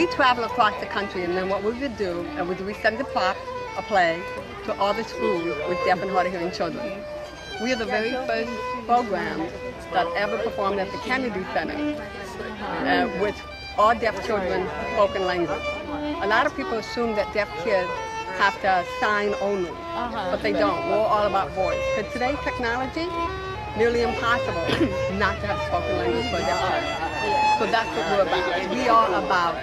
we travel across the country, and then what we would do, we send a play to all the schools with deaf and hard of hearing children. We are the very first program that ever performed at the Kennedy Center with all deaf children spoken language. A lot of people assume that deaf kids have to sign only, but they don't. We're all about voice. Because today's technology, nearly impossible not to have spoken language for a deaf child. So that's what we're about. We are about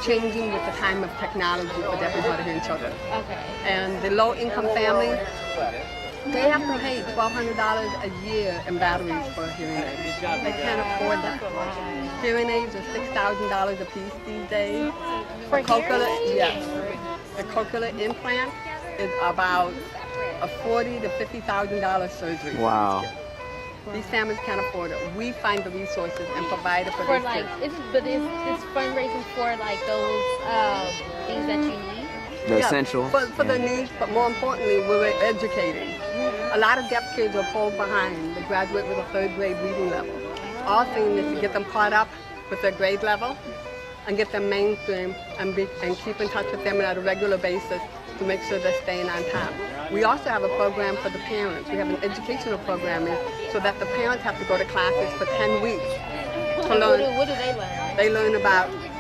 changing with the time of technology for deaf and hard of hearing children. Okay. And the low-income family, they have to pay $1,200 a year in batteries for hearing aids. They can't afford that. Hearing aids are $6,000 a piece these days. For hearing aids? Yes. The cochlear implant is about a $40,000 to $50,000 surgery. Wow. These families can't afford it. We find the resources and provide it for these like, kids. Is fundraising for like those things that you need? The essential. For the needs, but more importantly, we're educating. A lot of deaf kids are pulled behind. They graduate with a third grade reading level. Our thing is to get them caught up with their grade level and get them mainstream and keep in touch with them on a regular basis to make sure they're staying on top. We also have a program for the parents. We have an educational programming so that the parents have to go to classes for 10 weeks to learn. What do they learn? They learn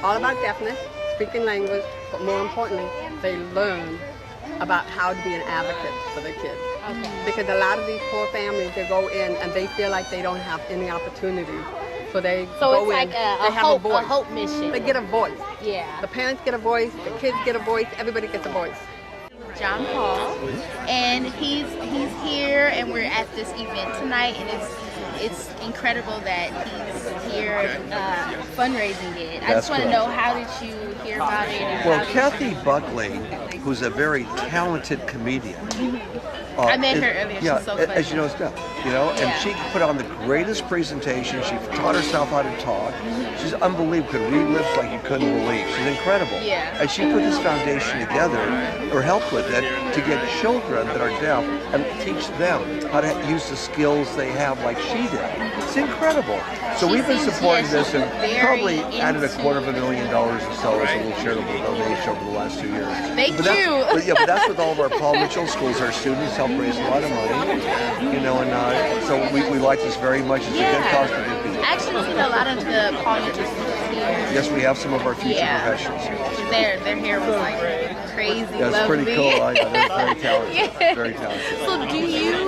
all about deafness, speaking language, but more importantly, they learn about how to be an advocate for their kids. Okay. Because a lot of these poor families, they go in and they feel like they don't have any opportunity. So they go it's like in, a they have a voice. A hope mission. They get a voice. Yeah. The parents get a voice, the kids get a voice, everybody gets a voice. John Paul, and he's here, and we're at this event tonight, and it's incredible that he's here fundraising it. I just want to know, how did you hear about it? And Well, Kathy Buckley, who's a very talented comedian. I met her earlier. Yeah, She's so funny. as you know, and she put on the greatest presentation. She taught herself how to talk. She's unbelievable. Could read lips like you couldn't believe. She's incredible. Yeah. And she put this foundation together, or helped with it, to get children that are deaf and teach them how to use the skills they have like she did. It's incredible. So we've been supporting this and probably added $250,000 or so as a little charitable donation over the last 2 years. Thank you. But that's with all of our Paul Mitchell schools. Our students help raise a lot of money, and so we like this very much. It's a good cause to do. I actually seen a lot of the Paul Mitchell students here. Yes, we have some of our future professionals. Their hair was like crazy. That's lovely. pretty cool. They're very talented. Very talented. So do you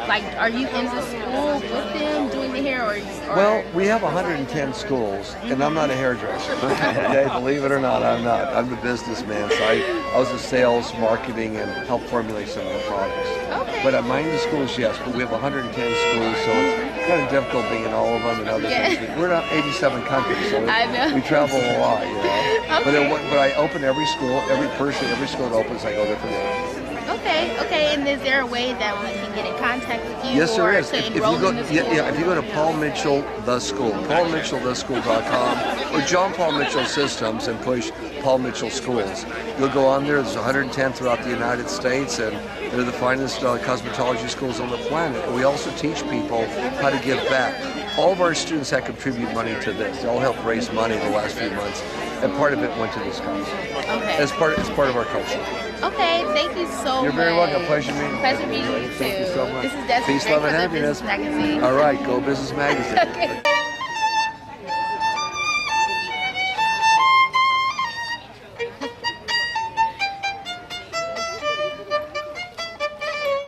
like, are you in the school with them doing the hair, or? Well, we have 110 schools, and I'm not a hairdresser. Okay, believe it or not, I'm not. I'm a businessman, so I was in sales, marketing, and helped formulate some of the products. Okay. But at mine, the schools, yes, but we have 110 schools, so it's kind of difficult being in all of them and other things. We're in 87 countries, so I know. we travel a lot, Okay. But I open every school, every school that opens, I go there for them. Okay, and is there a way that we can get in contact with you? Yes, there or is. To If you enroll go, in the school? if you go to Paul Mitchell the School, paulmitchelltheschool.com, or John Paul Mitchell Systems, and push Paul Mitchell Schools, you'll go on there. There's 110 throughout the United States, and they're the finest cosmetology schools on the planet. And we also teach people how to give back. All of our students that contribute money to this, they all helped raise money in the last few months, and part of it went to this cause. Okay. It's part of our culture. Okay, thank you so much. You're very welcome. Pleasure meeting you. Pleasure meeting you too. Thank you so much. This is Desiree Peace, love, and for the happiness. Business Magazine. All right, go Business Magazine. Okay.